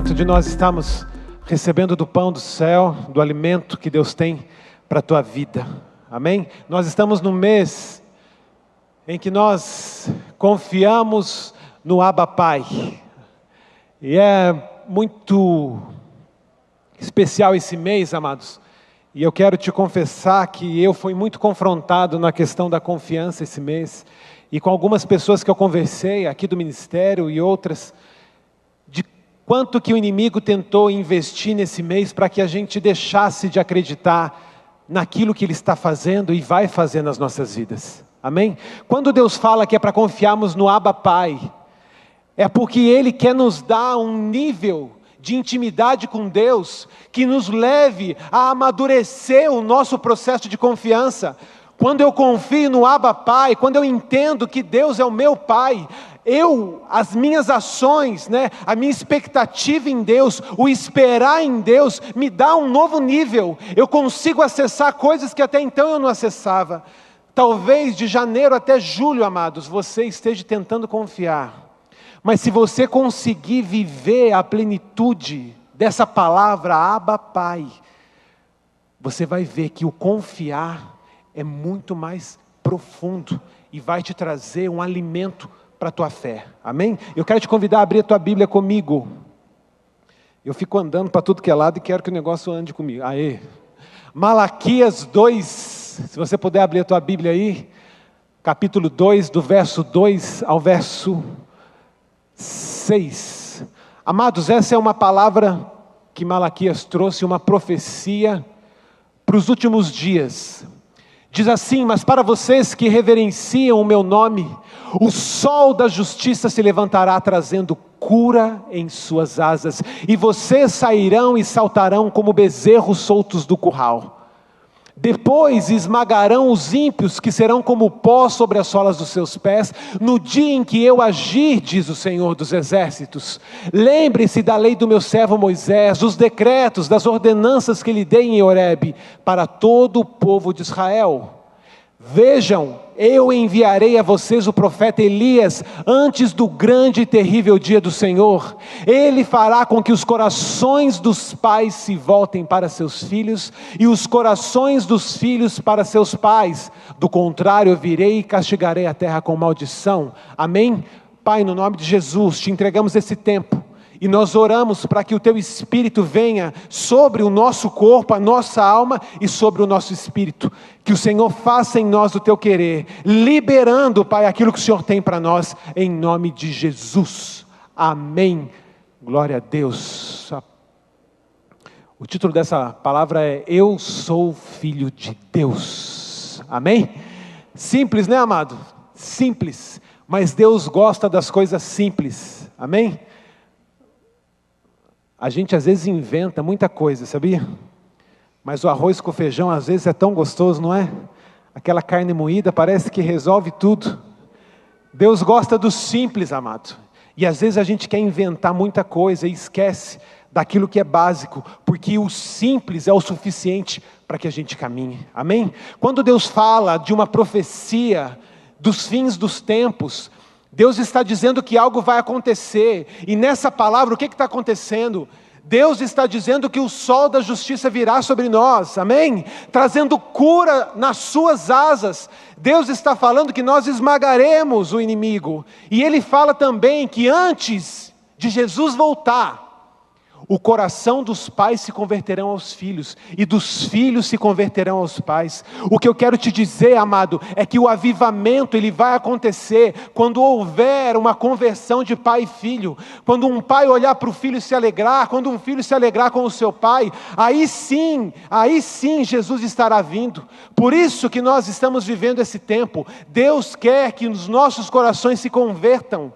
momento de nós estarmos recebendo do pão do céu, do alimento que Deus tem para a tua vida. Amém? Nós estamos num mês em que nós confiamos no Abba Pai. E é muito especial esse mês, amados. E eu quero te confessar que eu fui muito confrontado na questão da confiança esse mês. E com algumas pessoas que eu conversei aqui do ministério e outras, de quanto que o inimigo tentou investir nesse mês para que a gente deixasse de acreditar naquilo que Ele está fazendo e vai fazer nas nossas vidas. Amém? Quando Deus fala que é para confiarmos no Abba Pai, é porque Ele quer nos dar um nível de intimidade com Deus que nos leve a amadurecer o nosso processo de confiança. Quando eu confio no Abba Pai, quando eu entendo que Deus é o meu Pai, as minhas ações, a minha expectativa em Deus, o esperar em Deus, me dá um novo nível. Eu consigo acessar coisas que até então eu não acessava. Talvez de janeiro até julho, amados, você esteja tentando confiar. Mas se você conseguir viver a plenitude dessa palavra, Abba Pai, você vai ver que o confiar é muito mais profundo e vai te trazer um alimento para a tua fé. Amém? Eu quero te convidar a abrir a tua Bíblia comigo. Eu fico andando para tudo que é lado e quero que o negócio ande comigo. Aê! Malaquias 2, se você puder abrir a tua Bíblia aí, capítulo 2, do verso 2 ao verso 6. Amados, essa é uma palavra que Malaquias trouxe, uma profecia para os últimos dias. Diz assim: mas para vocês que reverenciam o meu nome, o sol da justiça se levantará trazendo cura em suas asas, e vocês sairão e saltarão como bezerros soltos do curral. Depois esmagarão os ímpios, que serão como pó sobre as solas dos seus pés, no dia em que eu agir, diz o Senhor dos Exércitos. Lembre-se da lei do meu servo Moisés, dos decretos, das ordenanças que lhe dei em Horebe, para todo o povo de Israel. Vejam, eu enviarei a vocês o profeta Elias, antes do grande e terrível dia do Senhor. Ele fará com que os corações dos pais se voltem para seus filhos, e os corações dos filhos para seus pais. Do contrário, eu virei e castigarei a terra com maldição. Amém? Pai, no nome de Jesus, te entregamos esse tempo. E nós oramos para que o Teu Espírito venha sobre o nosso corpo, a nossa alma e sobre o nosso espírito. Que o Senhor faça em nós o Teu querer, liberando, Pai, aquilo que o Senhor tem para nós, em nome de Jesus. Amém. Glória a Deus. O título dessa palavra é: Eu sou filho de Deus. Amém? Simples, né, amado? Simples. Mas Deus gosta das coisas simples. Amém? A gente às vezes inventa muita coisa, sabia? Mas o arroz com feijão às vezes é tão gostoso, não é? Aquela carne moída parece que resolve tudo. Deus gosta do simples, amado. E às vezes a gente quer inventar muita coisa e esquece daquilo que é básico, porque o simples é o suficiente para que a gente caminhe. Amém? Quando Deus fala de uma profecia dos fins dos tempos, Deus está dizendo que algo vai acontecer, e nessa palavra o que está acontecendo? Deus está dizendo que o sol da justiça virá sobre nós, amém? Trazendo cura nas suas asas. Deus está falando que nós esmagaremos o inimigo, e Ele fala também que antes de Jesus voltar, o coração dos pais se converterão aos filhos, e dos filhos se converterão aos pais. O que eu quero te dizer, amado, é que o avivamento ele vai acontecer quando houver uma conversão de pai e filho. Quando um pai olhar para o filho e se alegrar, quando um filho se alegrar com o seu pai, aí sim Jesus estará vindo. Por isso que nós estamos vivendo esse tempo. Deus quer que os nossos corações se convertam.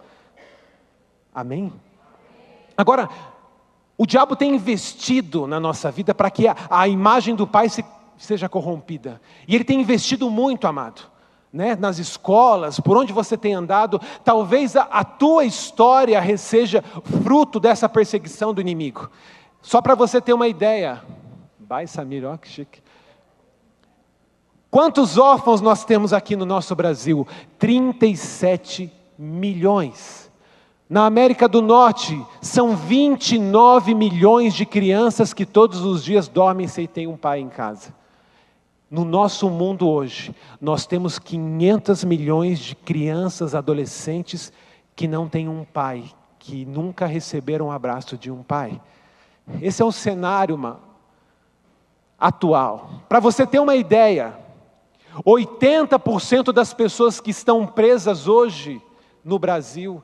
Amém? Agora, o diabo tem investido na nossa vida para que a imagem do Pai seja corrompida. E ele tem investido muito, amado, nas escolas, por onde você tem andado. Talvez a tua história seja fruto dessa perseguição do inimigo. Só para você ter uma ideia. Vai, Samir, ó que chique. Quantos órfãos nós temos aqui no nosso Brasil? 37 milhões. Na América do Norte, são 29 milhões de crianças que todos os dias dormem sem ter um pai em casa. No nosso mundo hoje, nós temos 500 milhões de crianças, adolescentes, que não têm um pai, que nunca receberam um abraço de um pai. Esse é o cenário atual. Para você ter uma ideia, 80% das pessoas que estão presas hoje no Brasil,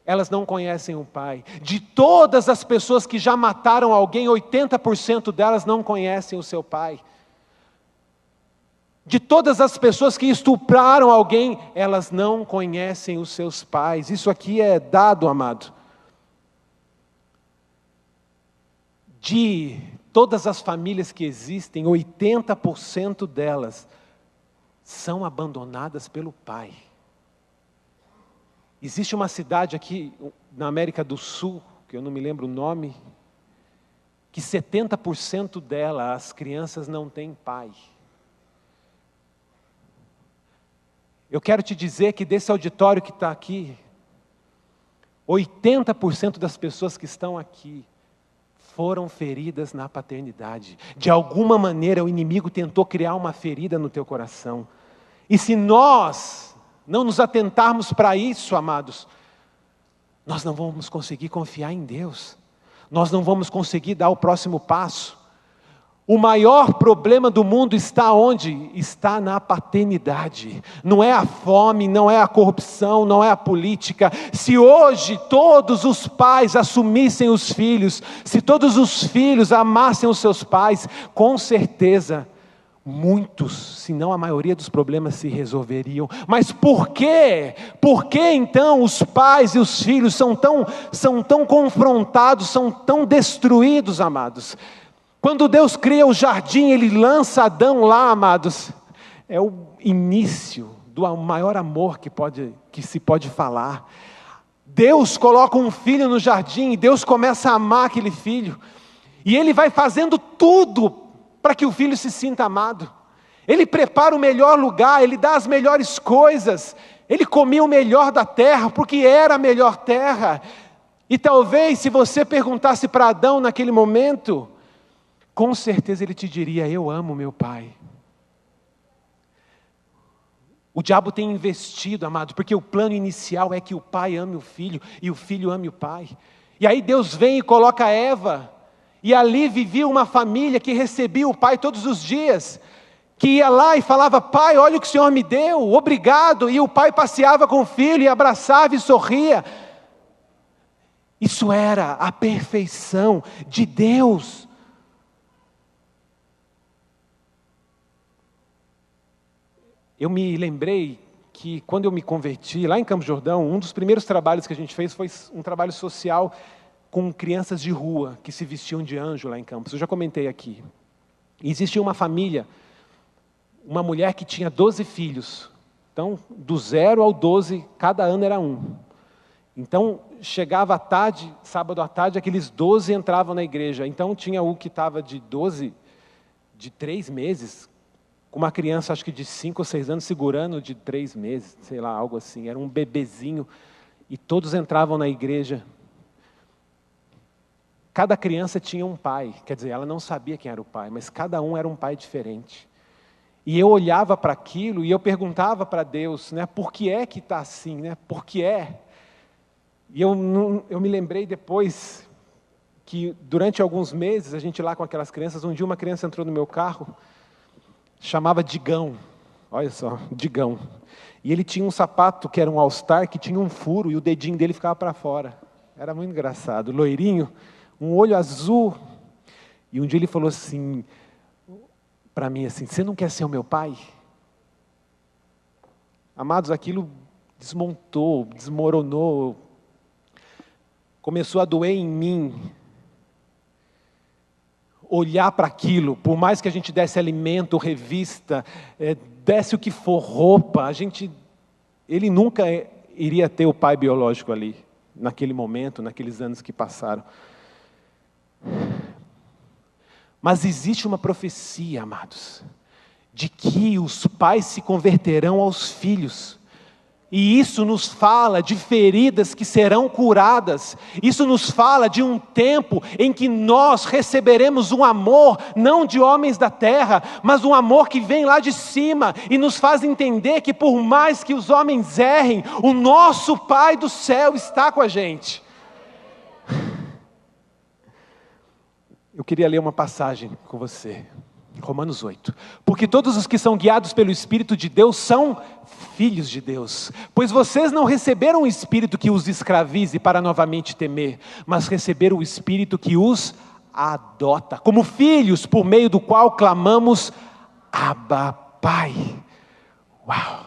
elas não conhecem o pai. De todas as pessoas que já mataram alguém, 80% delas não conhecem o seu pai. De todas as pessoas que estupraram alguém, elas não conhecem os seus pais. Isso aqui é dado, amado. De todas as famílias que existem, 80% delas são abandonadas pelo pai. Existe uma cidade aqui na América do Sul, que eu não me lembro o nome, que 70% dela, as crianças não têm pai. Eu quero te dizer que desse auditório que está aqui, 80% das pessoas que estão aqui foram feridas na paternidade. De alguma maneira o inimigo tentou criar uma ferida no teu coração. E se nós não nos atentarmos para isso, amados, nós não vamos conseguir confiar em Deus. Nós não vamos conseguir dar o próximo passo. O maior problema do mundo está onde? Está na paternidade. Não é a fome, não é a corrupção, não é a política. Se hoje todos os pais assumissem os filhos, se todos os filhos amassem os seus pais, com certeza muitos, se não a maioria dos problemas se resolveriam. Mas por quê? Por que então os pais e os filhos são tão confrontados, são tão destruídos, amados? Quando Deus cria o jardim, Ele lança Adão lá, amados. É o início do maior amor que se pode falar. Deus coloca um filho no jardim, e Deus começa a amar aquele filho. E Ele vai fazendo tudo para que o filho se sinta amado. Ele prepara o melhor lugar, Ele dá as melhores coisas. Ele comia o melhor da terra, porque era a melhor terra. E talvez se você perguntasse para Adão naquele momento, com certeza ele te diria: eu amo meu pai. O diabo tem investido, amado, porque o plano inicial é que o pai ame o filho, e o filho ame o pai. E aí Deus vem e coloca Eva, e ali vivia uma família que recebia o pai todos os dias, que ia lá e falava: pai, olha o que o Senhor me deu, obrigado. E o pai passeava com o filho, e abraçava e sorria. Isso era a perfeição de Deus. Eu me lembrei que quando eu me converti, lá em Campos do Jordão, um dos primeiros trabalhos que a gente fez foi um trabalho social com crianças de rua, que se vestiam de anjo lá em Campos. Eu já comentei aqui. E existia uma família, uma mulher que tinha 12 filhos. Então, do 0 ao 12, cada ano era um. Então, chegava à tarde, sábado à tarde, aqueles 12 entravam na igreja. Então, tinha o que estava de 12, de 3 meses, com uma criança, acho que de 5 ou 6 anos, segurando de 3 meses, sei lá, algo assim. Era um bebezinho. E todos entravam na igreja. Cada criança tinha um pai. Quer dizer, ela não sabia quem era o pai, mas cada um era um pai diferente. E eu olhava para aquilo e eu perguntava para Deus, né, por que é que está assim, né? Por que é? E eu me lembrei depois que durante alguns meses, a gente lá com aquelas crianças, um dia uma criança entrou no meu carro, chamava Digão, olha só, Digão. E ele tinha um sapato que era um All-Star, que tinha um furo e o dedinho dele ficava para fora. Era muito engraçado, loirinho, um olho azul. E um dia ele falou assim para mim assim: você não quer ser o meu pai? Amados, aquilo desmontou, desmoronou, começou a doer em mim. Olhar para aquilo, por mais que a gente desse alimento, revista, desse o que for, roupa, ele nunca iria ter o pai biológico ali, naquele momento, naqueles anos que passaram. Mas existe uma profecia, amados, de que os pais se converterão aos filhos. E isso nos fala de feridas que serão curadas. Isso nos fala de um tempo em que nós receberemos um amor, não de homens da terra, mas um amor que vem lá de cima e nos faz entender que por mais que os homens errem, o nosso Pai do céu está com a gente. Eu queria ler uma passagem com você. Romanos 8. Porque todos os que são guiados pelo Espírito de Deus são filhos de Deus. Pois vocês não receberam o Espírito que os escravize para novamente temer, mas receberam o Espírito que os adota como filhos, por meio do qual clamamos, Abba, Pai. Uau!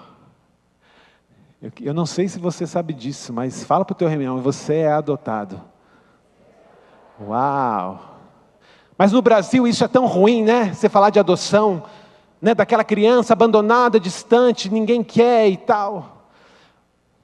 Eu não sei se você sabe disso, mas fala para o teu irmão, você é adotado. Uau! Mas no Brasil isso é tão ruim, né? Você falar de adoção, né? Daquela criança abandonada, distante, ninguém quer e tal.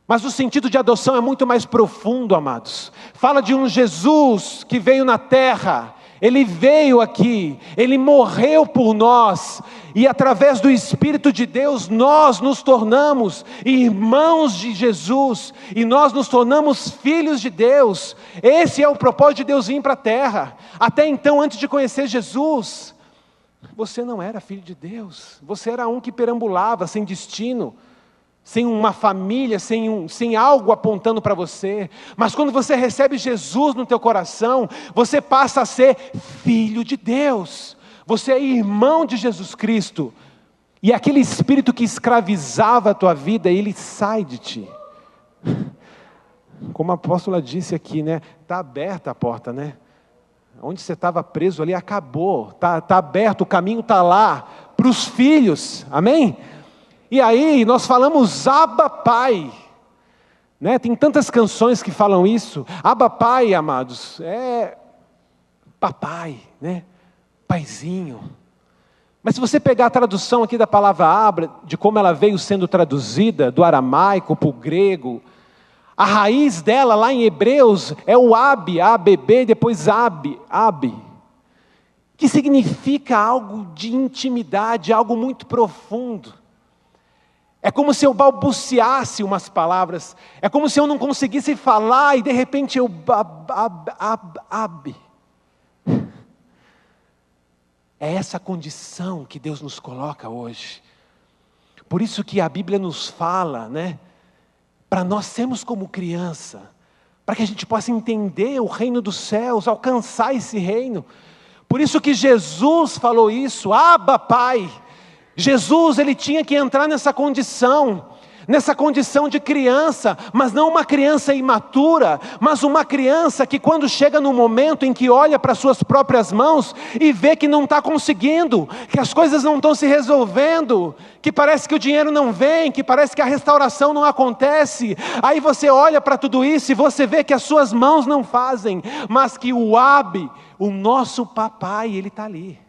Mas o sentido de adoção é muito mais profundo, amados. Fala de um Jesus que veio na terra. Ele veio aqui, Ele morreu por nós, e através do Espírito de Deus, nós nos tornamos irmãos de Jesus, e nós nos tornamos filhos de Deus. Esse é o propósito de Deus vir para a terra. Até então, antes de conhecer Jesus, você não era filho de Deus, você era um que perambulava, sem destino, sem uma família, sem algo apontando para você. Mas quando você recebe Jesus no teu coração, você passa a ser filho de Deus. Você é irmão de Jesus Cristo. E aquele espírito que escravizava a tua vida, ele sai de ti. Como a apóstola disse aqui, né? Está aberta a porta, né? Onde você estava preso ali, acabou. Está aberto, o caminho está lá, para os filhos. Amém? E aí nós falamos Abba Pai, né? Tem tantas canções que falam isso. Abba Pai, amados, é papai, né? Paizinho. Mas se você pegar a tradução aqui da palavra Abba, de como ela veio sendo traduzida, do aramaico para o grego, a raiz dela lá em Hebreus é o Ab, A-B-B, depois Ab, que significa algo de intimidade, algo muito profundo. É como se eu balbuciasse umas palavras. É como se eu não conseguisse falar e de repente eu... É essa condição que Deus nos coloca hoje. Por isso que a Bíblia nos fala, né? Para nós sermos como criança. Para que a gente possa entender o reino dos céus, alcançar esse reino. Por isso que Jesus falou isso, Abba Pai. Jesus, ele tinha que entrar nessa condição de criança, mas não uma criança imatura, mas uma criança que quando chega no momento em que olha para suas próprias mãos e vê que não está conseguindo, que as coisas não estão se resolvendo, que parece que o dinheiro não vem, que parece que a restauração não acontece, aí você olha para tudo isso e você vê que as suas mãos não fazem, mas que o Ab, o nosso papai, ele está ali.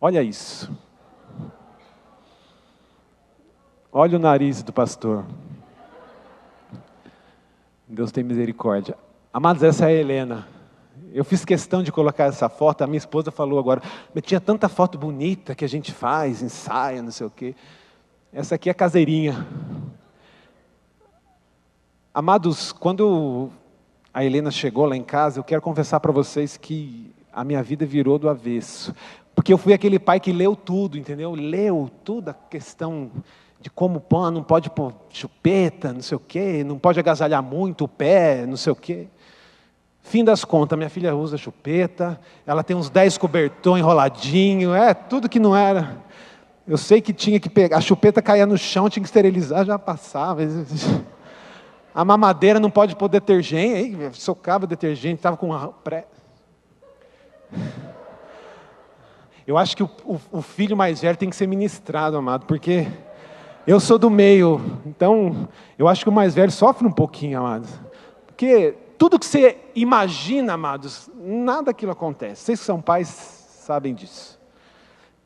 Olha isso. Olha o nariz do pastor. Deus tem misericórdia. Amados, essa é a Helena. Eu fiz questão de colocar essa foto. A minha esposa falou agora, mas tinha tanta foto bonita que a gente faz, ensaia, não sei o quê. Essa aqui é caseirinha. Amados, quando a Helena chegou lá em casa, eu quero confessar para vocês que a minha vida virou do avesso. Porque eu fui aquele pai que leu tudo, entendeu? Leu toda a questão de como pão, não pode pôr chupeta, não sei o quê, não pode agasalhar muito o pé, não sei o quê. Fim das contas, minha filha usa chupeta, ela tem uns 10 cobertões enroladinho, tudo que não era. Eu sei que tinha que pegar, a chupeta caía no chão, tinha que esterilizar, já passava. A mamadeira não pode pôr detergente, aí socava detergente, estava com pré... Eu acho que o filho mais velho tem que ser ministrado, amado, porque eu sou do meio, então eu acho que o mais velho sofre um pouquinho, amados. Porque tudo que você imagina, amados, nada daquilo acontece. Vocês que são pais sabem disso.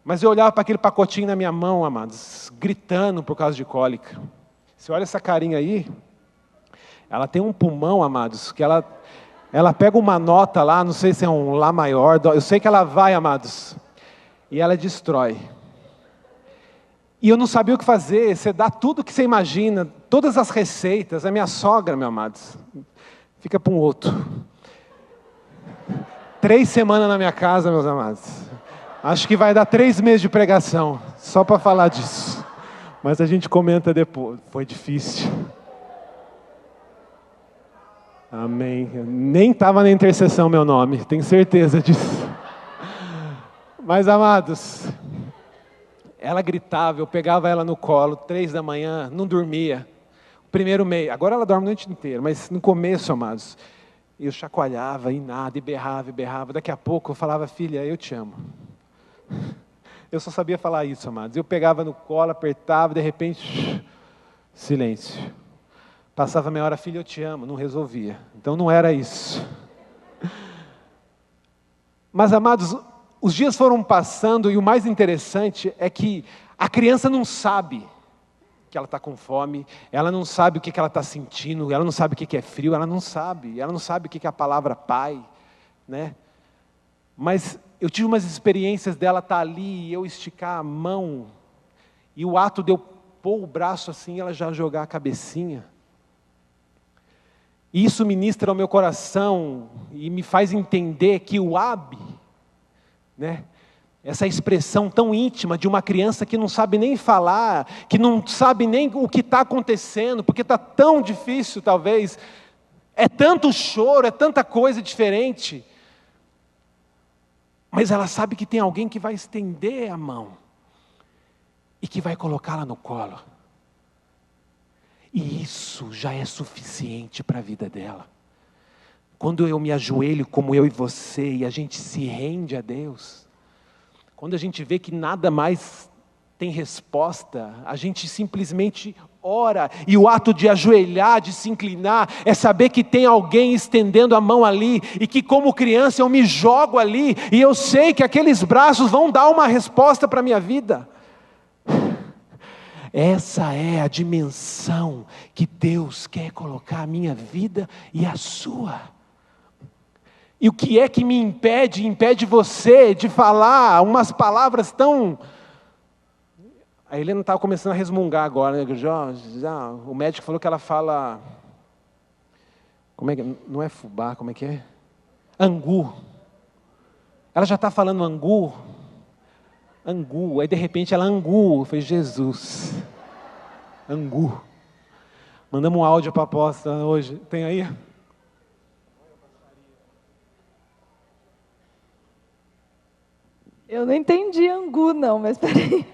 Mas eu olhava para aquele pacotinho na minha mão, amados, gritando por causa de cólica. Você olha essa carinha aí, ela tem um pulmão, amados, que ela pega uma nota lá, não sei se é um Lá maior, eu sei que ela vai, amados, e ela destrói. E eu não sabia o que fazer. Você dá tudo que você imagina, todas as receitas. A minha sogra, meus amados, fica para um outro. 3 semanas na minha casa, meus amados. Acho que vai dar 3 meses de pregação, só para falar disso. Mas a gente comenta depois. Foi difícil. Amém. Nem estava na intercessão meu nome, tenho certeza disso. Mas, amados, ela gritava, eu pegava ela no colo, 3 da manhã, não dormia. Primeiro mês, agora ela dorme a noite inteira, mas no começo, amados, eu chacoalhava e nada, e berrava, e berrava. Daqui a pouco eu falava, filha, eu te amo. Eu só sabia falar isso, amados. Eu pegava no colo, apertava, de repente, silêncio. Passava meia hora, filha, eu te amo, não resolvia. Então não era isso. Mas, amados, os dias foram passando e o mais interessante é que a criança não sabe que ela está com fome, ela não sabe o que ela está sentindo, ela não sabe o que é frio, ela não sabe o que é a palavra pai, né? Mas eu tive umas experiências dela estar ali e eu esticar a mão, e o ato de eu pôr o braço assim, ela já jogar a cabecinha. E isso ministra ao meu coração e me faz entender que o Abi, né? Essa expressão tão íntima de uma criança que não sabe nem falar, que não sabe nem o que está acontecendo, porque está tão difícil talvez, é tanto choro, é tanta coisa diferente, mas ela sabe que tem alguém que vai estender a mão, e que vai colocá-la no colo, e isso já é suficiente para a vida dela. Quando eu me ajoelho como eu e você, e a gente se rende a Deus, quando a gente vê que nada mais tem resposta, a gente simplesmente ora, e o ato de ajoelhar, de se inclinar, é saber que tem alguém estendendo a mão ali, e que como criança eu me jogo ali, e eu sei que aqueles braços vão dar uma resposta para a minha vida. Essa é a dimensão que Deus quer colocar a minha vida e a sua. E o que é que me impede você de falar umas palavras tão... A Helena estava começando a resmungar agora, né? Já, o médico falou que ela fala... Como é que... Não é fubá, como é que é? Angu. Ela já está falando angu. Angu. Aí de repente ela angu. Eu falei, Jesus. Angu. Mandamos um áudio para a apóstola hoje. Tem aí? Eu não entendi angu, não, mas peraí.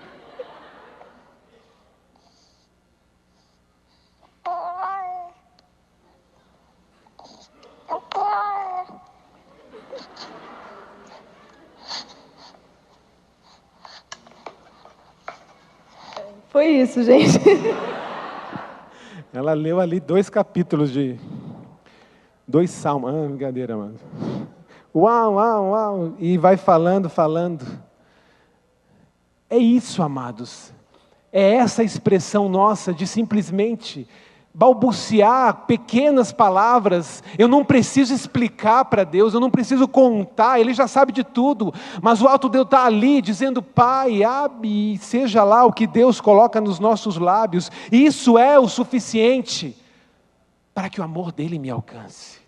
Foi isso, gente. Ela leu ali 2 capítulos de 2 salmos. Ah, brincadeira, mano. Uau, uau, uau. E vai falando. É isso, amados. É essa expressão nossa de simplesmente balbuciar pequenas palavras. Eu não preciso explicar para Deus, eu não preciso contar, Ele já sabe de tudo. Mas o alto Deus está ali dizendo, Pai, Abi, seja lá o que Deus coloca nos nossos lábios. E isso é o suficiente para que o amor dEle me alcance.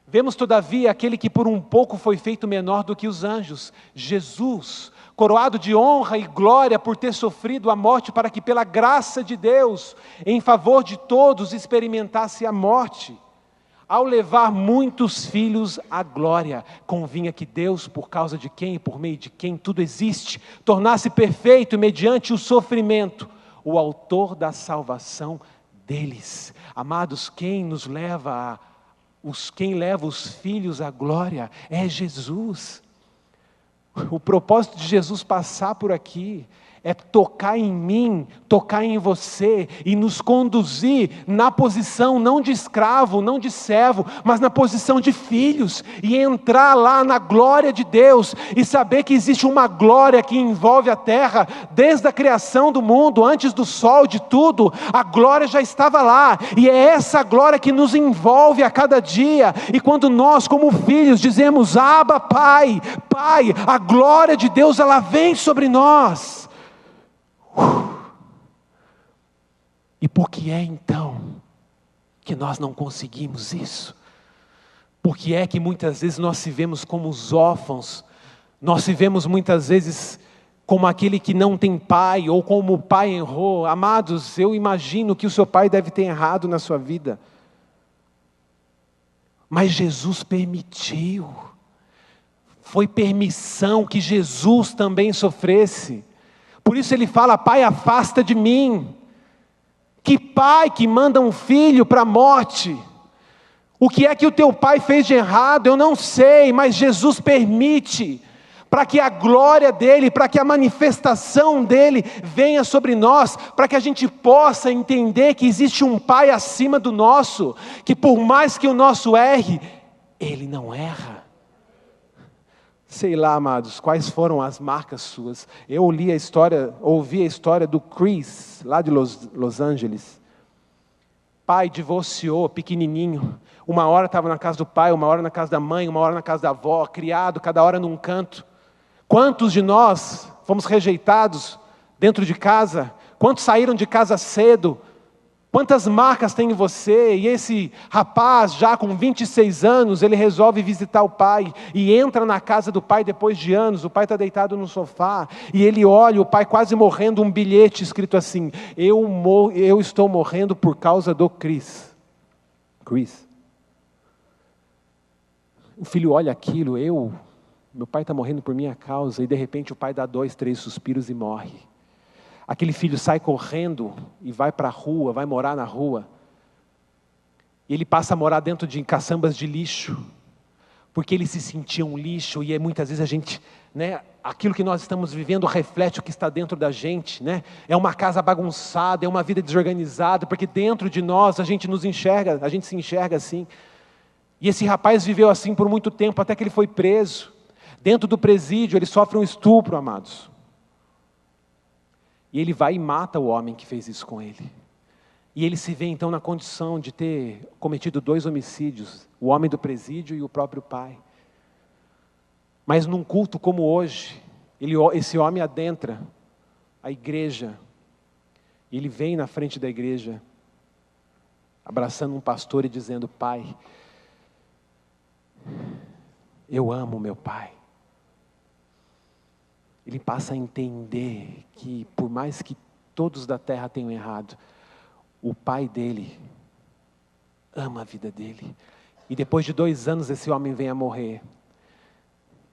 Vemos, todavia, aquele que por um pouco foi feito menor do que os anjos, Jesus, coroado de honra e glória por ter sofrido a morte, para que pela graça de Deus, em favor de todos, experimentasse a morte. Ao levar muitos filhos à glória, convinha que Deus, por causa de quem e por meio de quem tudo existe, tornasse perfeito mediante o sofrimento, o autor da salvação deles. Amados, quem leva os filhos à glória é Jesus. O propósito de Jesus passar por aqui é tocar em mim, tocar em você e nos conduzir na posição não de escravo, não de servo, mas na posição de filhos, e entrar lá na glória de Deus e saber que existe uma glória que envolve a terra desde a criação do mundo, antes do sol, de tudo. A glória já estava lá, e é essa glória que nos envolve a cada dia. E quando nós, como filhos, dizemos Abba, Pai, Pai, a glória de Deus ela vem sobre nós. E por que é então que nós não conseguimos isso? Por que é que muitas vezes nós se vemos como os órfãos, nós se vemos muitas vezes como aquele que não tem pai, ou como o pai errou? Amados, eu imagino que o seu pai deve ter errado na sua vida. Mas Jesus permitiu. Foi permissão que Jesus também sofresse. Por isso ele fala: Pai, afasta de mim. Que pai que manda um filho para a morte? O que é que o teu pai fez de errado? Eu não sei, mas Jesus permite, para que a glória dele, para que a manifestação dele venha sobre nós, para que a gente possa entender que existe um pai acima do nosso, que por mais que o nosso erre, ele não erra. Sei lá, amados, quais foram as marcas suas. Eu ouvi a história do Chris, lá de Los Angeles. Pai divorciou, pequenininho. Uma hora estava na casa do pai, uma hora na casa da mãe, uma hora na casa da avó, criado, cada hora num canto. Quantos de nós fomos rejeitados dentro de casa? Quantos saíram de casa cedo? Quantas marcas tem em você? E esse rapaz, já com 26 anos, ele resolve visitar o pai, e entra na casa do pai depois de anos. O pai está deitado no sofá, e ele olha o pai quase morrendo, um bilhete escrito assim: eu estou morrendo por causa do Chris. O filho olha aquilo, meu pai está morrendo por minha causa, e de repente o pai dá 2, 3 suspiros e morre. Aquele filho sai correndo e vai para a rua, vai morar na rua. E ele passa a morar dentro de caçambas de lixo, porque ele se sentia um lixo, e muitas vezes a gente, aquilo que nós estamos vivendo reflete o que está dentro da gente, É uma casa bagunçada, é uma vida desorganizada, porque dentro de nós a gente se enxerga assim. E esse rapaz viveu assim por muito tempo, até que ele foi preso. Dentro do presídio ele sofre um estupro, amados. E ele vai e mata o homem que fez isso com ele. E ele se vê então na condição de ter cometido 2 homicídios, o homem do presídio e o próprio pai. Mas num culto como hoje, esse homem adentra a igreja, e ele vem na frente da igreja, abraçando um pastor e dizendo: Pai, eu amo meu pai. Ele passa a entender que, por mais que todos da terra tenham errado, o pai dele ama a vida dele. E depois de 2 anos esse homem vem a morrer.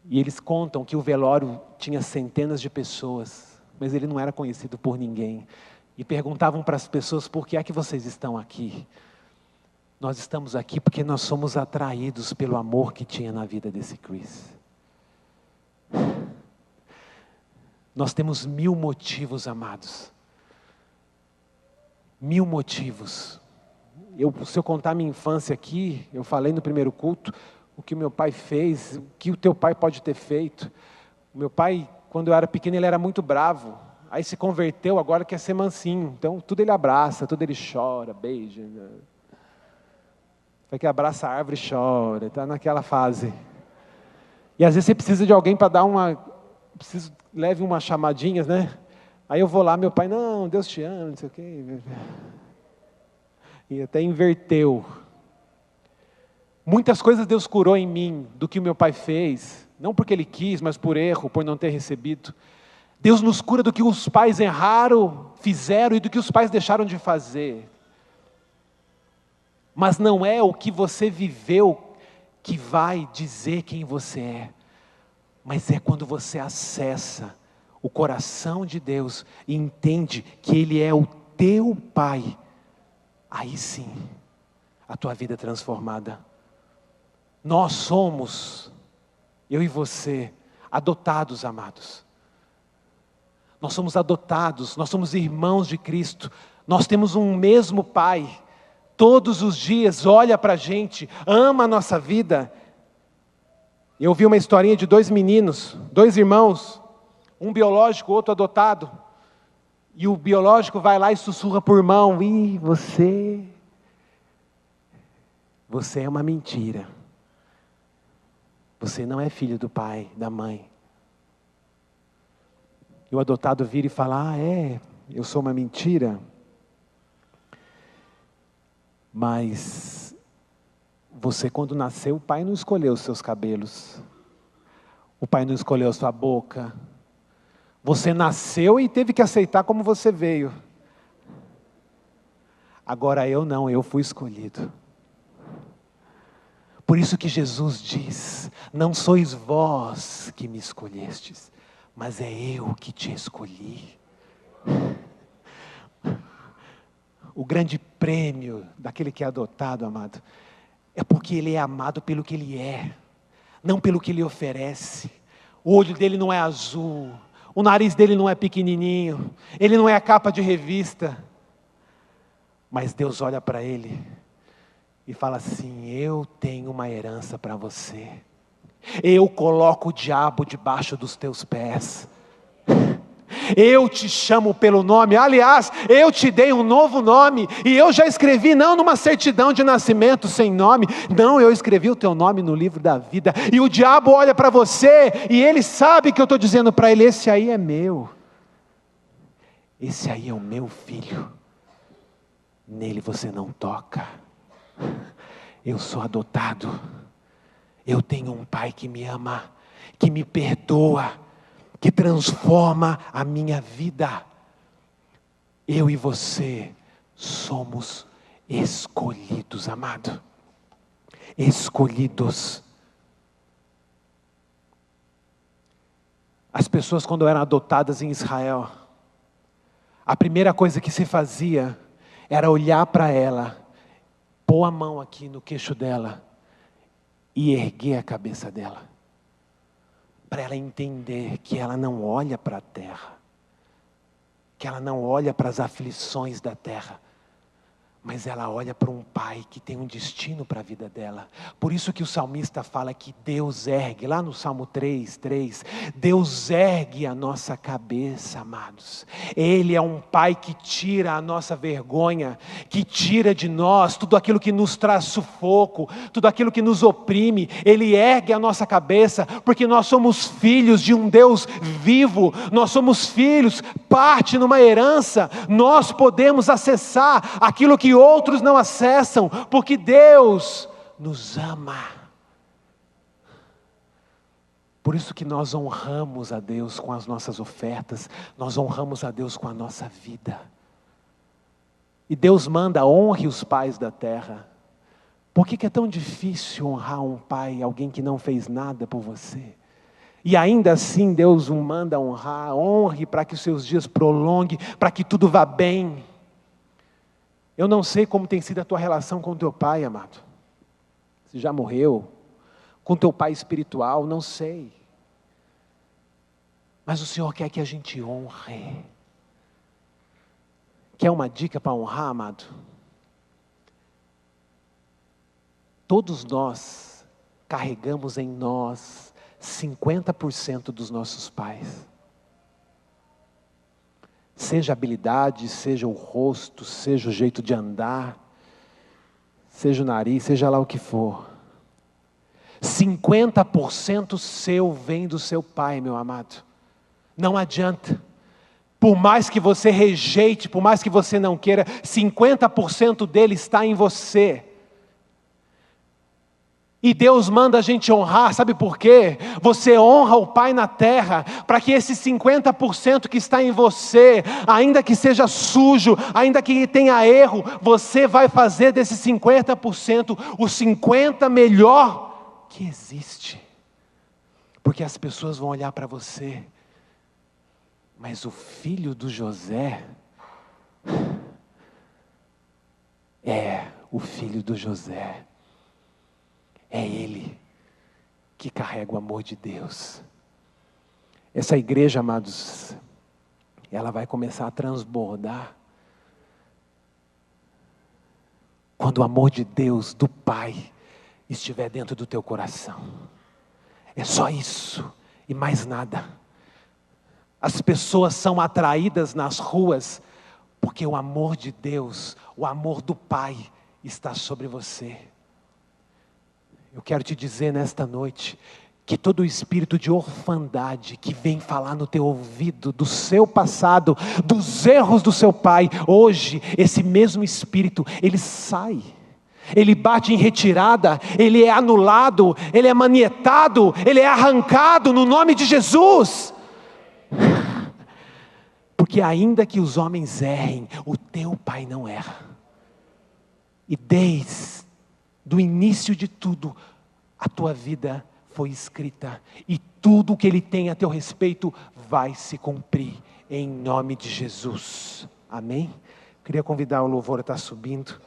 E eles contam que o velório tinha centenas de pessoas, mas ele não era conhecido por ninguém. E perguntavam para as pessoas: por que é que vocês estão aqui? Nós estamos aqui porque nós somos atraídos pelo amor que tinha na vida desse Chris. Nós temos 1000 motivos, amados. 1000 motivos. Se eu contar minha infância aqui, eu falei no primeiro culto, o que o meu pai fez, o que o teu pai pode ter feito. O meu pai, quando eu era pequeno, ele era muito bravo. Aí se converteu, agora quer ser mansinho. Então, tudo ele abraça, tudo ele chora, beija. Vai que abraça a árvore e chora, está naquela fase. E às vezes você precisa de alguém para dar leve umas chamadinhas, Aí eu vou lá, meu pai: não, Deus te ama, não sei o quê. E até inverteu. Muitas coisas Deus curou em mim do que o meu pai fez, não porque ele quis, mas por erro, por não ter recebido. Deus nos cura do que os pais erraram, fizeram, e do que os pais deixaram de fazer. Mas não é o que você viveu que vai dizer quem você é, mas é quando você acessa o coração de Deus e entende que Ele é o teu Pai. Aí sim, a tua vida é transformada. Nós somos, eu e você, adotados, amados. Nós somos adotados, nós somos irmãos de Cristo. Nós temos um mesmo Pai. Todos os dias olha para a gente, ama a nossa vida. Eu ouvi uma historinha de 2 meninos, 2 irmãos, um biológico, outro adotado. E o biológico vai lá e sussurra para o irmão: ih, você é uma mentira. Você não é filho do pai, da mãe. E o adotado vira e fala: eu sou uma mentira. Mas você, quando nasceu, o pai não escolheu os seus cabelos. O pai não escolheu a sua boca. Você nasceu e teve que aceitar como você veio. Agora eu não, eu fui escolhido. Por isso que Jesus diz: não sois vós que me escolhestes, mas é eu que te escolhi. O grande prêmio daquele que é adotado, amado, é porque ele é amado pelo que ele é, não pelo que ele oferece. O olho dele não é azul, o nariz dele não é pequenininho, ele não é a capa de revista. Mas Deus olha para ele e fala assim: eu tenho uma herança para você. Eu coloco o diabo debaixo dos teus pés. Eu te chamo pelo nome. Aliás, eu te dei um novo nome. E eu já escrevi, não numa certidão de nascimento sem nome. Não, eu escrevi o teu nome no livro da vida. E o diabo olha para você e ele sabe que eu estou dizendo para ele: esse aí é meu. Esse aí é o meu filho. Nele você não toca. Eu sou adotado. Eu tenho um pai que me ama, que me perdoa, que transforma a minha vida. Eu e você somos escolhidos, amado. Escolhidos. As pessoas, quando eram adotadas em Israel, a primeira coisa que se fazia era olhar para ela, pôr a mão aqui no queixo dela e erguer a cabeça dela, para ela entender que ela não olha para a terra, que ela não olha para as aflições da terra, mas ela olha para um pai que tem um destino para a vida dela. Por isso que o salmista fala que Deus ergue, lá no Salmo 3, Deus ergue a nossa cabeça, amados. Ele é um pai que tira a nossa vergonha, que tira de nós tudo aquilo que nos traz sufoco, tudo aquilo que nos oprime. Ele ergue a nossa cabeça, porque nós somos filhos de um Deus vivo, nós somos filhos, parte numa herança. Nós podemos acessar aquilo que outros não acessam, porque Deus nos ama. Por isso que nós honramos a Deus com as nossas ofertas, nós honramos a Deus com a nossa vida. E Deus manda: honre os pais da terra. Por que é tão difícil honrar um pai, alguém que não fez nada por você? E ainda assim Deus o manda honrar. Honre para que os seus dias prolonguem, para que tudo vá bem. Eu não sei como tem sido a tua relação com o teu pai, amado. Se já morreu, com teu pai espiritual, não sei. Mas o Senhor quer que a gente honre. Quer uma dica para honrar, amado? Todos nós carregamos em nós 50% dos nossos pais. Seja a habilidade, seja o rosto, seja o jeito de andar, seja o nariz, seja lá o que for. 50% seu vem do seu pai, meu amado. Não adianta. Por mais que você rejeite, por mais que você não queira, 50% dele está em você. E Deus manda a gente honrar, sabe por quê? Você honra o Pai na terra, para que esse 50% que está em você, ainda que seja sujo, ainda que tenha erro, você vai fazer desse 50%, o 50% melhor que existe. Porque as pessoas vão olhar para você: mas o filho do José é o filho do José. É ele que carrega o amor de Deus. Essa igreja, amados, ela vai começar a transbordar quando o amor de Deus, do Pai, estiver dentro do teu coração. É só isso e mais nada. As pessoas são atraídas nas ruas porque o amor de Deus, o amor do Pai está sobre você. Eu quero te dizer nesta noite que todo espírito de orfandade que vem falar no teu ouvido do seu passado, dos erros do seu pai, hoje esse mesmo espírito, ele sai, ele bate em retirada, ele é anulado, ele é manietado, ele é arrancado no nome de Jesus. Porque ainda que os homens errem, o teu pai não erra. E desde o início de tudo, a tua vida foi escrita, e tudo que ele tem a teu respeito vai se cumprir, em nome de Jesus, amém? Queria convidar o louvor a estar subindo,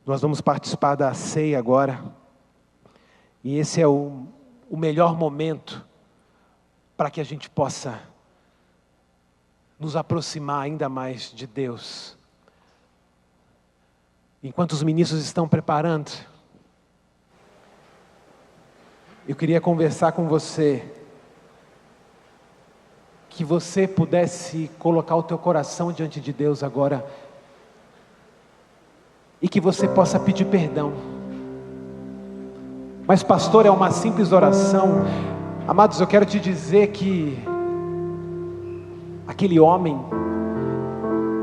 nós vamos participar da ceia agora, e esse é o melhor momento, para que a gente possa nos aproximar ainda mais de Deus. Enquanto os ministros estão preparando, eu queria conversar com você, que você pudesse colocar o teu coração diante de Deus agora, e que você possa pedir perdão. Mas pastor, é uma simples oração. Amados, eu quero te dizer que aquele homem,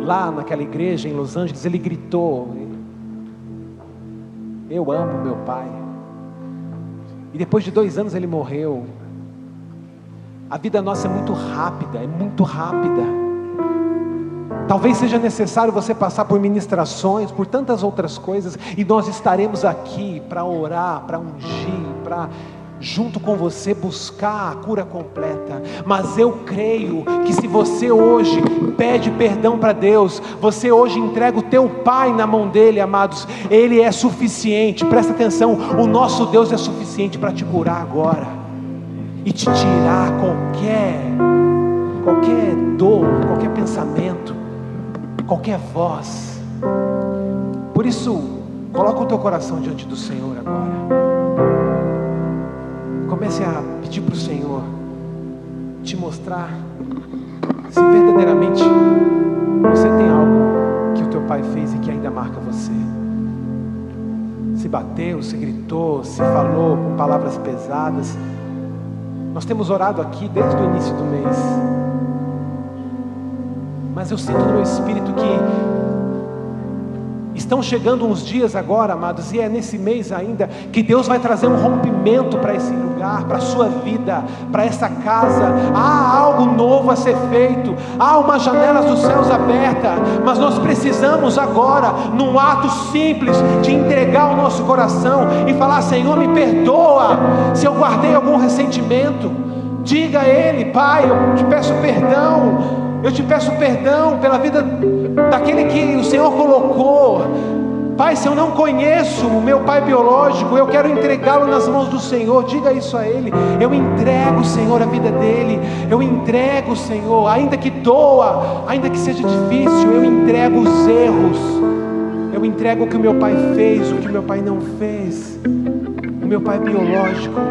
lá naquela igreja em Los Angeles, ele gritou: eu amo meu pai. E depois de 2 anos ele morreu. A vida nossa é muito rápida, Talvez seja necessário você passar por ministrações, por tantas outras coisas, e nós estaremos aqui para orar, para ungir, para junto com você buscar a cura completa. Mas eu creio que se você hoje pede perdão para Deus, você hoje entrega o teu pai na mão dele, amados, ele é suficiente. Presta atenção, o nosso Deus é suficiente para te curar agora e te tirar qualquer dor, qualquer pensamento, qualquer voz. Por isso, coloca o teu coração diante do Senhor agora. Comece a pedir para o Senhor te mostrar se verdadeiramente você tem algo que o teu pai fez e que ainda marca você. Se bateu, se gritou, se falou com palavras pesadas. Nós temos orado aqui desde o início do mês, mas eu sinto no meu espírito que estão chegando uns dias agora, amados, e é nesse mês ainda que Deus vai trazer um rompimento para esse lugar, para a sua vida, para essa casa. Há algo novo a ser feito, há umas janelas dos céus abertas, mas nós precisamos agora, num ato simples, de entregar o nosso coração e falar: Senhor, me perdoa se eu guardei algum ressentimento. Diga a Ele: Pai, eu te peço perdão. Eu te peço perdão pela vida daquele que o Senhor colocou. Pai, se eu não conheço o meu pai biológico, eu quero entregá-lo nas mãos do Senhor. Diga isso a Ele. Eu entrego, Senhor, a vida dele. Eu entrego, Senhor, ainda que doa, ainda que seja difícil, eu entrego os erros. Eu entrego o que o meu pai fez, o que o meu pai não fez. O meu pai biológico.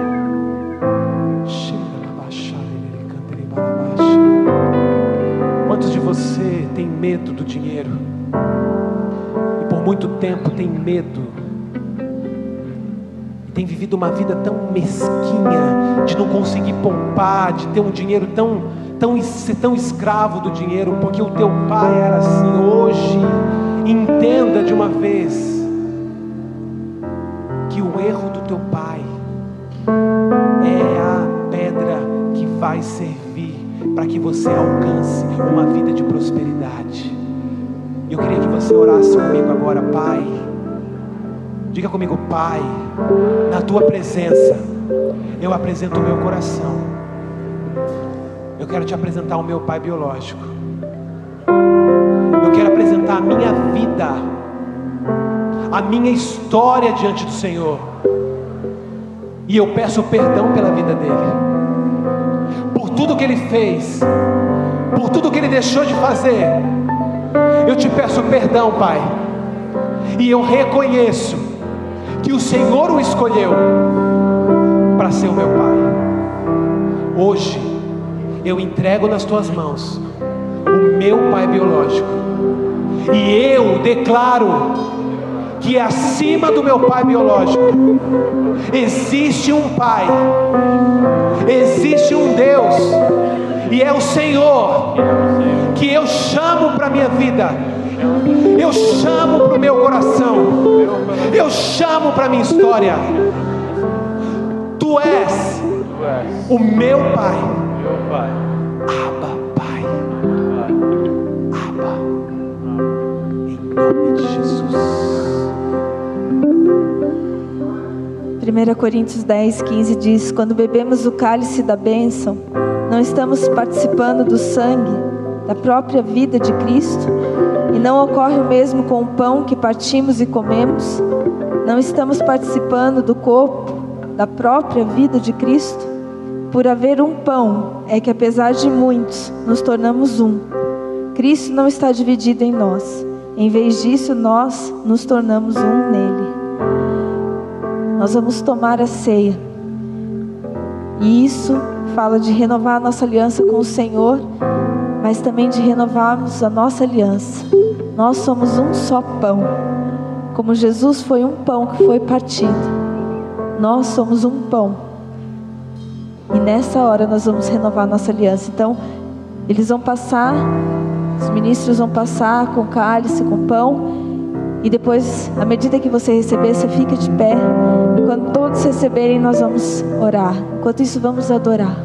Quantos de você tem medo do dinheiro? E por muito tempo tem medo. E tem vivido uma vida tão mesquinha, de não conseguir poupar, de ter um dinheiro ser tão escravo do dinheiro, porque o teu pai era assim. Hoje, entenda de uma vez, que o erro do teu pai é a pedra que vai servir para que você alcance uma vida de prosperidade. Eu queria que você orasse comigo agora. Pai, diga comigo: Pai, na tua presença eu apresento o meu coração. Eu quero te apresentar o meu pai biológico. Eu quero apresentar a minha vida, a minha história diante do Senhor, e eu peço perdão pela vida dele, por tudo que ele fez, por tudo que ele deixou de fazer. Eu te peço perdão, Pai, e eu reconheço que o Senhor o escolheu para ser o meu Pai. Hoje eu entrego nas tuas mãos o meu pai biológico, e eu declaro que acima do meu pai biológico Existe um Pai, existe um Deus, e é o Senhor que eu chamo para a minha vida, eu chamo para o meu coração, eu chamo para a minha história. Tu és o meu Pai. Abba, Pai. Abba. Em nome de Jesus. 1 Coríntios 10:15 diz: quando bebemos o cálice da bênção, não estamos participando do sangue da própria vida de Cristo? E não ocorre o mesmo com o pão que partimos e comemos? Não estamos participando do corpo da própria vida de Cristo? Por haver um pão, é que apesar de muitos, nos tornamos um. Cristo não está dividido em nós. Em vez disso, nós nos tornamos um nele. Nós vamos tomar a ceia. E isso fala de renovar a nossa aliança com o Senhor, mas também de renovarmos a nossa aliança. Nós somos um só pão. Como Jesus foi um pão que foi partido, nós somos um pão. E nessa hora nós vamos renovar a nossa aliança. Então, eles vão passar, os ministros vão passar com cálice, com pão. E depois, à medida que você receber, você fica de pé. E quando todos receberem, nós vamos orar. Enquanto isso, vamos adorar.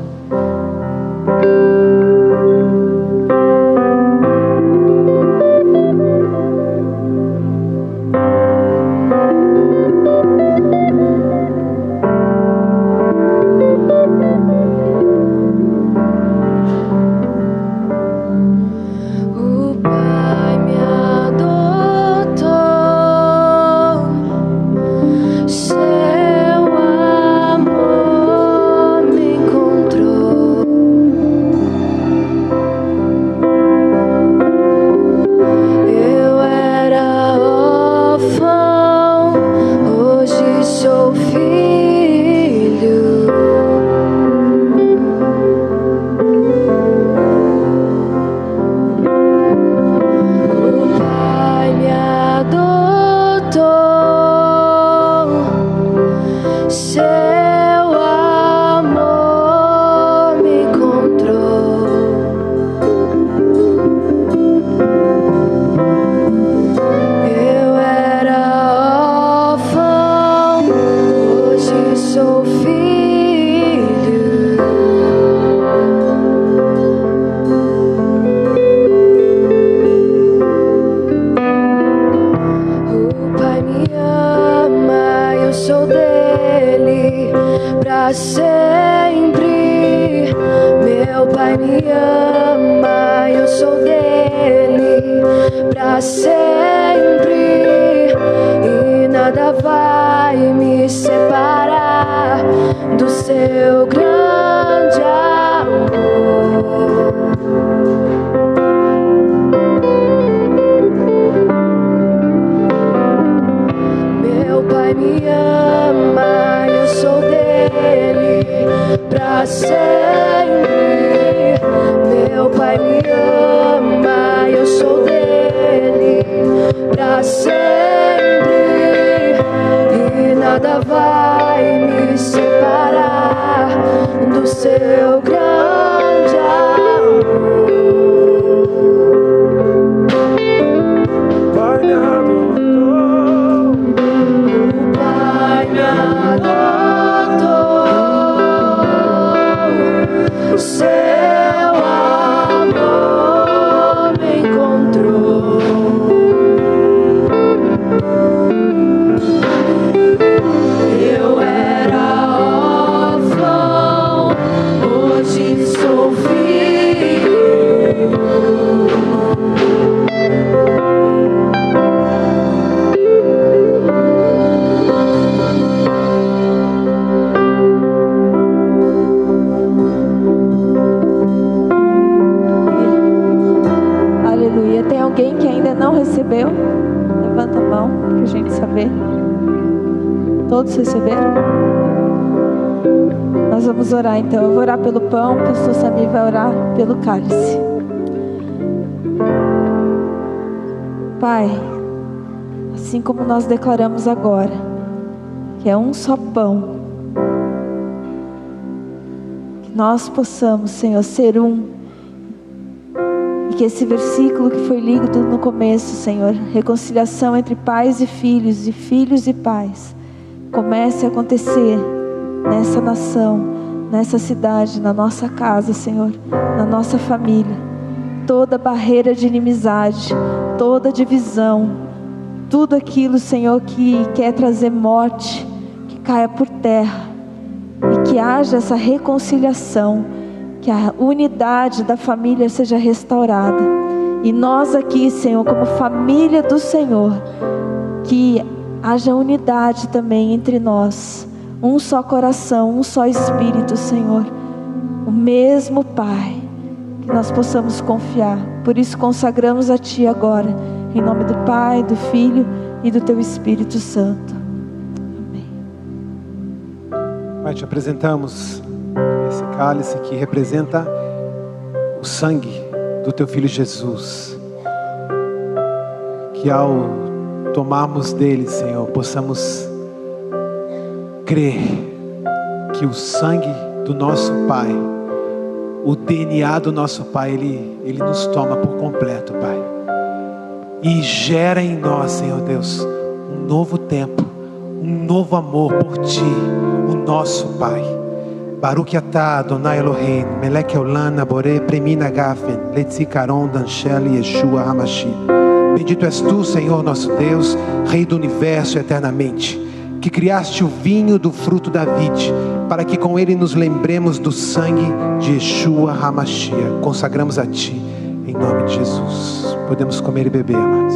Todos receberam? Nós vamos orar então. Eu vou orar pelo pão, o pastor Samir vai orar pelo cálice. Pai, assim como nós declaramos agora, que é um só pão. Que nós possamos, Senhor, ser um. E que esse versículo que foi lido no começo, Senhor, reconciliação entre pais e filhos e pais, comece a acontecer nessa nação, nessa cidade, na nossa casa, Senhor, na nossa família. Toda barreira de inimizade, toda divisão, tudo aquilo, Senhor, que quer trazer morte, que caia por terra, e que haja essa reconciliação, que a unidade da família seja restaurada. E nós aqui, Senhor, como família do Senhor, que haja unidade também entre nós, um só coração, um só Espírito, Senhor, o mesmo Pai, que nós possamos confiar. Por isso consagramos a Ti agora, em nome do Pai, do Filho e do Teu Espírito Santo. Amém. Pai, te apresentamos esse cálice que representa o sangue do Teu Filho Jesus, que ao tomarmos dele, Senhor, possamos crer que o sangue do nosso Pai, o DNA do nosso Pai, Ele nos toma por completo, Pai, e gera em nós, Senhor Deus, um novo tempo, um novo amor por Ti, o nosso Pai. Baruch atah Adonai Elohim, melech haolam borei premina gafen, letzikaron danshel Yeshua Hamashiach. Bendito és Tu, Senhor nosso Deus, Rei do Universo eternamente, que criaste o vinho do fruto da vide, para que com ele nos lembremos do sangue de Yeshua Hamashiach. Consagramos a Ti, em nome de Jesus. Podemos comer e beber, amados.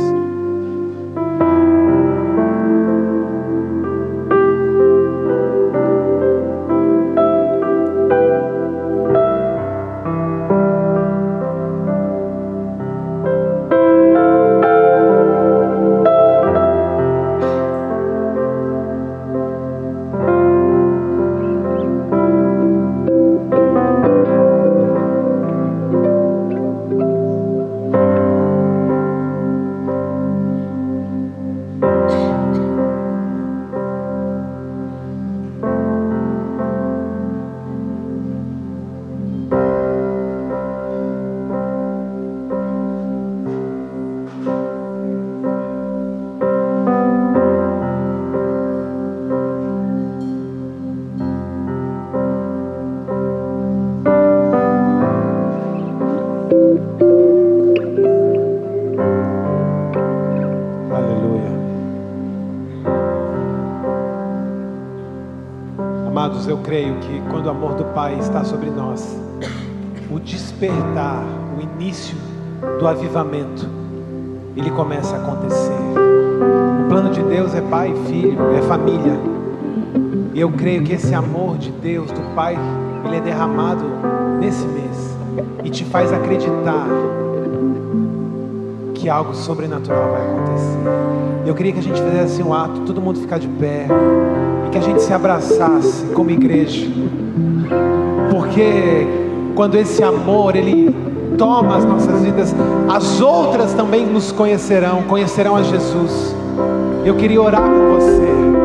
Amados, eu creio que quando o amor do Pai está sobre nós, o despertar, o início do avivamento, ele começa a acontecer. O plano de Deus é Pai e Filho, é família. E eu creio que esse amor de Deus, do Pai, ele é derramado nesse mês e te faz acreditar que algo sobrenatural vai acontecer. Eu queria que a gente fizesse um ato, todo mundo ficar de pé, e que a gente se abraçasse como igreja, porque quando esse amor ele toma as nossas vidas, as outras também nos conhecerão a Jesus. Eu queria orar com você.